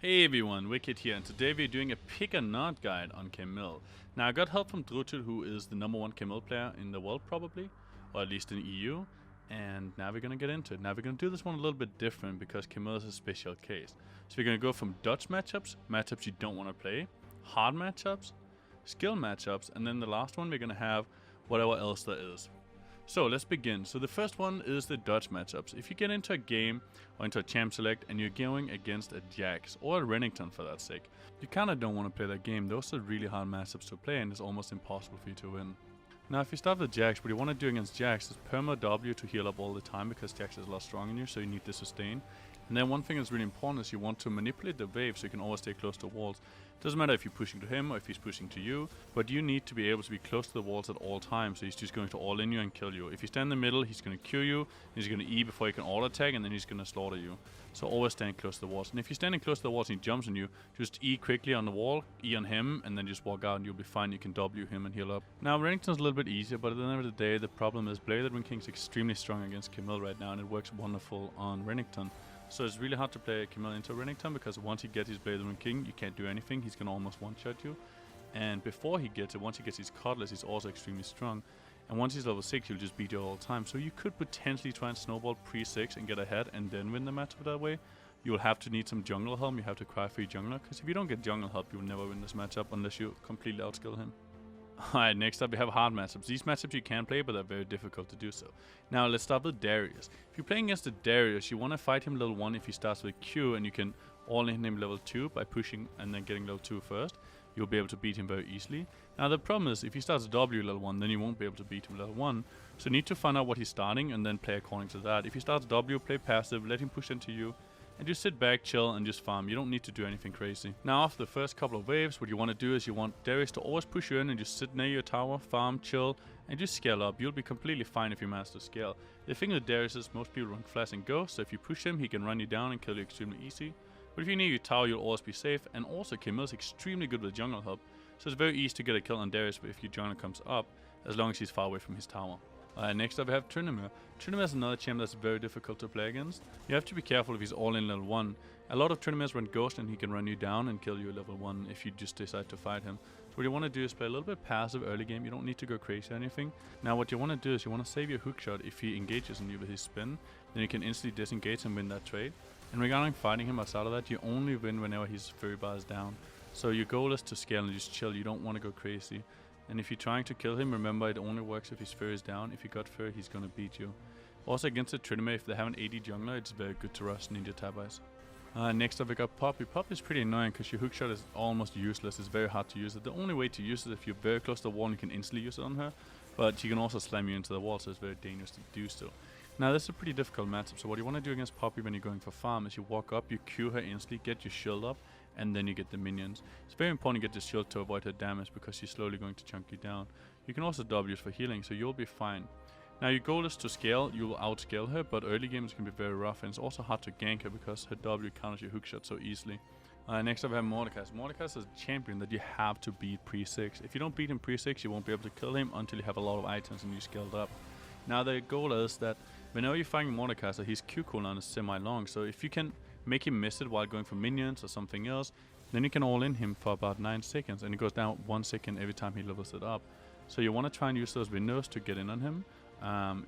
Hey everyone, Wicked here, and today we're doing a pick or not guide on Camille. Now I got help from Drutil, who is the #1 Camille player in the world probably, or at least in EU, and now we're gonna get into it. Now we're gonna do this one a little bit different because Camille is a special case. So we're gonna go from dodge matchups, matchups you don't want to play, hard matchups, skill matchups, and then the last one we're gonna have whatever else there is. So let's begin. So the first one is the dodge matchups. If you get into a game or into a champ select and you're going against a Jax or a Renekton for that sake, you kind of don't want to play that game. Those are really hard matchups to play and it's almost impossible for you to win. Now if you start with Jax, what you want to do against Jax is perma W to heal up all the time because Jax is a lot stronger than you, so you need to sustain. And then one thing that's really important is you want to manipulate the wave so you can always stay close to walls. Doesn't matter if you're pushing to him or if he's pushing to you, but you need to be able to be close to the walls at all times, so he's just going to all in you and kill you. If you stand in the middle, he's going to Q you, he's going to E before he can all attack, and then he's going to slaughter you. So always stand close to the walls. And if you're standing close to the walls and he jumps on you, just E quickly on the wall, E on him, and then just walk out and you'll be fine. You can W him and heal up. Now Renekton's a little bit easier, but at the end of the day, the problem is Blade Ring King's extremely strong against Camille right now, and it works wonderful on Renekton. So it's really hard to play Camille into Renekton because once he gets his Blade Ring King, you can't do anything. He's gonna almost one-shot you. And before he gets it, once he gets his Cutlass, he's also extremely strong. And once he's level 6, he'll just beat you all the time. So you could potentially try and snowball pre-6 and get ahead and then win the matchup that way. You'll have to need some jungle help. You have to cry for your jungler, because if you don't get jungle help, you'll never win this matchup unless you completely outskill him. Alright, next up we have hard matchups. These matchups you can play, but they're very difficult to do so. Now let's start with Darius. If you're playing against the Darius, you want to fight him level 1 if he starts with Q, and you can all in him level 2 by pushing and then getting level 2 first. You'll be able to beat him very easily. Now the problem is, if he starts W level 1, then you won't be able to beat him level 1. So you need to find out what he's starting and then play according to that. If he starts W, play passive, let him push into you, and just sit back, chill, and just farm. You don't need to do anything crazy. Now after the first couple of waves, what you want to do is you want Darius to always push you in and just sit near your tower, farm, chill, and just scale up. You'll be completely fine if you manage to scale. The thing with Darius is most people run Flash and Ghost, so if you push him, he can run you down and kill you extremely easy. But if you're near your tower, you'll always be safe, and also Camille's extremely good with jungle help, so it's very easy to get a kill on Darius if your jungler comes up, as long as he's far away from his tower. Next up we have Tryndamere. Tryndamere is another champ that's very difficult to play against. You have to be careful if he's all in level 1. A lot of Tryndameres run Ghost and he can run you down and kill you at level 1 if you just decide to fight him. So what you want to do is play a little bit passive early game. You don't need to go crazy or anything. Now what you want to do is you want to save your hookshot. If he engages on you with his spin, then you can instantly disengage and win that trade. And regarding fighting him outside of that, you only win whenever his Fury bar is down. So your goal is to scale and just chill. You don't want to go crazy. And if you're trying to kill him, remember it only works if his Fury is down. If you got Fury, he's gonna beat you. Also against the Tryndamere, if they have an AD jungler, it's very good to rush Ninja Tabais. Next up we got Poppy. Poppy is pretty annoying because your hookshot is almost useless. It's very hard to use it. The only way to use it is if you're very close to the wall and you can instantly use it on her. But she can also slam you into the wall, so it's very dangerous to do so. Now this is a pretty difficult matchup, so what you want to do against Poppy when you're going for farm is you walk up, you Q her instantly, get your shield up, and then you get the minions. It's very important to get the shield to avoid her damage because she's slowly going to chunk you down. You can also W for healing, so you'll be fine. Now your goal is to scale. You will outscale her, but early games can be very rough, and it's also hard to gank her because her W counters your hookshot so easily. Next up we have Mordekaiser. Mordekaiser is a champion that you have to beat pre-6. If you don't beat him pre-6, you won't be able to kill him until you have a lot of items and you scaled up. Now the goal is that whenever you're fighting Mordekaiser, his Q cooldown is semi-long, so if you can make him miss it while going for minions or something else, then you can all in him for about 9 seconds, and it goes down 1 second every time he levels it up. So you want to try and use those windows to get in on him.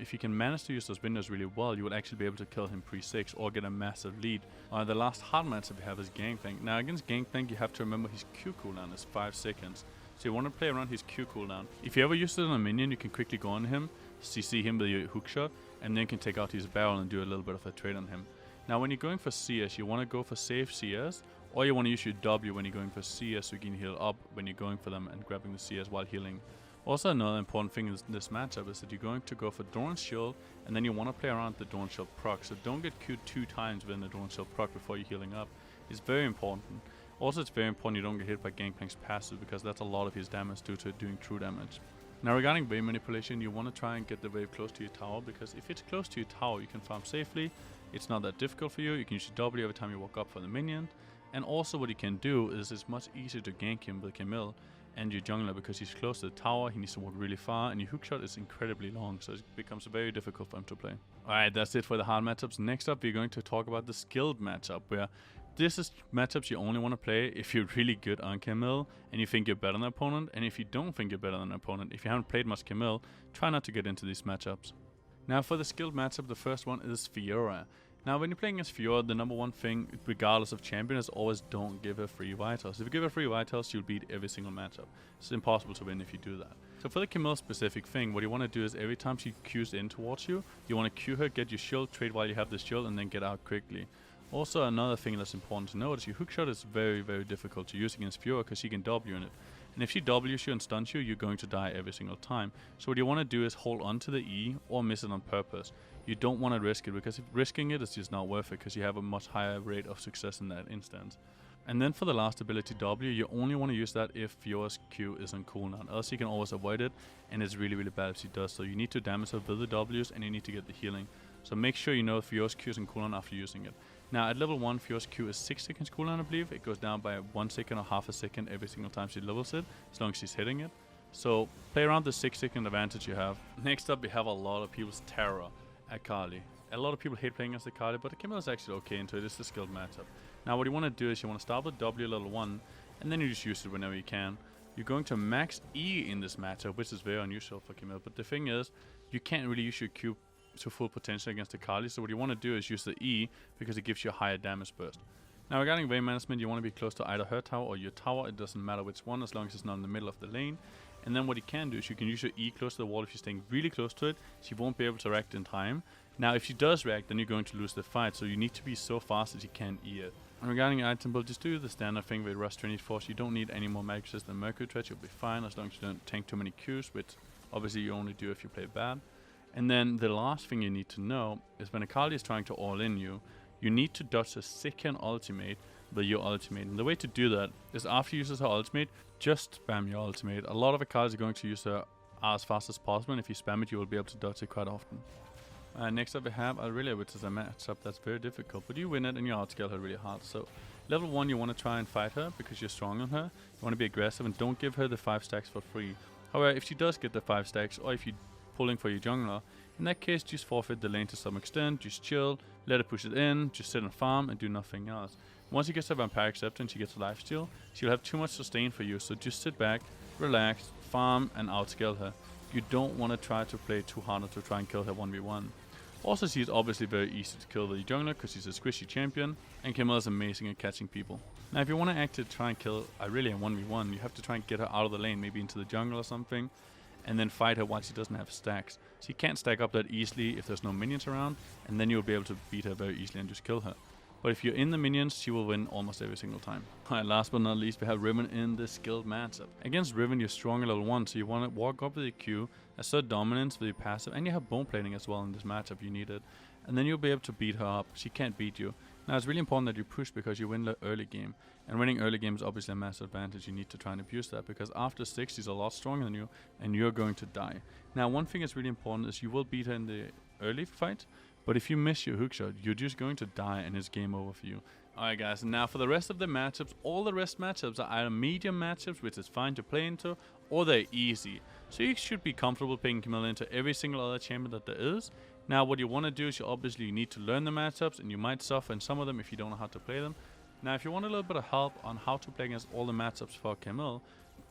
If you can manage to use those windows really well, you will actually be able to kill him pre-6 or get a massive lead. The last hard matchup we have is Gangplank. Now against Gangplank you have to remember his Q cooldown is 5 seconds. So you want to play around his Q cooldown. If you ever use it on a minion, you can quickly go on him, CC him with your hookshot, and then you can take out his barrel and do a little bit of a trade on him. Now when you're going for CS, you want to go for safe CS, or you want to use your W when you're going for CS so you can heal up when you're going for them and grabbing the CS while healing. Also another important thing in this matchup is that you're going to go for Doran's Shield, and then you want to play around the Doran's Shield proc, so don't get Q'd 2 times within the Doran's Shield proc before you're healing up. It's very important. Also it's very important you don't get hit by Gangplank's passive, because that's a lot of his damage due to it doing true damage. Now regarding wave manipulation, you want to try and get the wave close to your tower, because if it's close to your tower you can farm safely. It's not that difficult for you. You can use your W every time you walk up for the minion. And also what you can do is it's much easier to gank him with Camille and your jungler because he's close to the tower, he needs to walk really far, and your hookshot is incredibly long, so it becomes very difficult for him to play. Alright, that's it for the hard matchups. Next up, we're going to talk about the skilled matchup, where This is matchups you only want to play if you're really good on Camille and you think you're better than an opponent, and if you don't think you're better than an opponent, if you haven't played much Camille, try not to get into these matchups. Now for the skilled matchup, the first one is Fiora. Now when you're playing against Fiora, the number one thing, regardless of champion, is always don't give her free vitals. If you give her free vitals, you'll beat every single matchup. It's impossible to win if you do that. So for the Camille specific thing, what you want to do is every time she Qs in towards you, you want to Q her, get your shield, trade while you have the shield, and then get out quickly. Also, another thing that's important to note is your hookshot is very, very difficult to use against Fiora because she can W in it. And if she Ws you and stuns you, you're going to die every single time. So what you want to do is hold on to the E or miss it on purpose. You don't want to risk it, because if risking it is just not worth it, because you have a much higher rate of success in that instance. And then for the last ability W, you only want to use that if Fiora's Q is on cooldown. Else you can always avoid it, and it's really, really bad if she does. So you need to damage her with the Ws, and you need to get the healing. So make sure you know Fiora's Q is on cooldown after using it. Now at level 1, Fiora's Q is 6 seconds cooldown, I believe. It goes down by 1 second or half a second every single time she levels it, as long as she's hitting it. So play around the 6 second advantage you have. Next up, we have a lot of people's terror at Kali. A lot of people hate playing against the Kali, but the Camille is actually okay into it. It's a skilled matchup. Now what you want to do is you want to start with W level 1, and then you just use it whenever you can. You're going to max E in this matchup, which is very unusual for Camille, but the thing is, you can't really use your Q to full potential against the Kali, so what you want to do is use the E, because it gives you a higher damage burst. Now regarding wave management, you want to be close to either her tower or your tower. It doesn't matter which one, as long as it's not in the middle of the lane. And then what you can do is you can use your E close to the wall. If you're staying really close to it, she won't be able to react in time. Now if she does react, then you're going to lose the fight, so you need to be so fast that you can't E it. And regarding item build, just do the standard thing with Rust 24. You don't need any more magic resist than Mercury Threat. You'll be fine as long as you don't tank too many Qs, which obviously you only do if you play bad. And then the last thing you need to know is when Akali is trying to all-in you, you need to dodge a second ultimate with your ultimate. And the way to do that is after she uses her ultimate, just spam your ultimate. A lot of Akalis are going to use her as fast as possible, and if you spam it, you will be able to dodge it quite often. Next up we have Aurelia, which is a matchup that's very difficult, but you win it and you outscale her really hard. So level 1, you want to try and fight her because you're strong on her. You want to be aggressive and don't give her the 5 stacks for free. However, if she does get the 5 stacks, or if you're pulling for your jungler, in that case just forfeit the lane to some extent, just chill, let her push it in, just sit and farm and do nothing else. Once she gets her Vampire Acceptance, she gets a lifesteal, she'll have too much sustain for you, so just sit back, relax, farm and outscale her. You don't want to try to play too hard to try and kill her 1v1. Also, she's obviously very easy to kill the jungler because she's a squishy champion, and Camille is amazing at catching people. Now if you want to actually try and kill Aurelia in 1v1, you have to try and get her out of the lane, maybe into the jungle or something, and then fight her while she doesn't have stacks. She can't stack up that easily if there's no minions around, and then you'll be able to beat her very easily and just kill her. But if you're in the minions, she will win almost every single time. Alright, last but not least, we have Riven in the skilled matchup. Against Riven, you're strong at level 1, so you want to walk up with your Q, assert dominance with your passive, and you have bone plating as well in this matchup, you need it. And then you'll be able to beat her up. She can't beat you. Now it's really important that you push because you win the early game. And winning early game is obviously a massive advantage. You need to try and abuse that because after 6 she's a lot stronger than you and you're going to die. Now one thing that's really important is you will beat her in the early fight, but if you miss your hookshot, you're just going to die and it's game over for you. Alright guys, and now for the rest of the matchups, all the rest matchups are either medium matchups, which is fine to play into, or they're easy. So you should be comfortable picking Camille into every single other champion that there is. Now what you want to do is you obviously need to learn the matchups, and you might suffer in some of them if you don't know how to play them. Now if you want a little bit of help on how to play against all the matchups for Camille,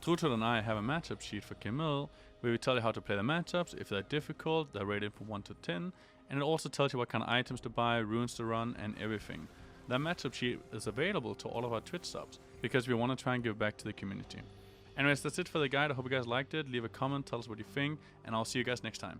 Trutul and I have a matchup sheet for Camille where we tell you how to play the matchups. If they're difficult, they're rated from 1 to 10, and it also tells you what kind of items to buy, runes to run, and everything. That matchup sheet is available to all of our Twitch subs because we want to try and give back to the community. Anyways, that's it for the guide. I hope you guys liked it. Leave a comment, tell us what you think, and I'll see you guys next time.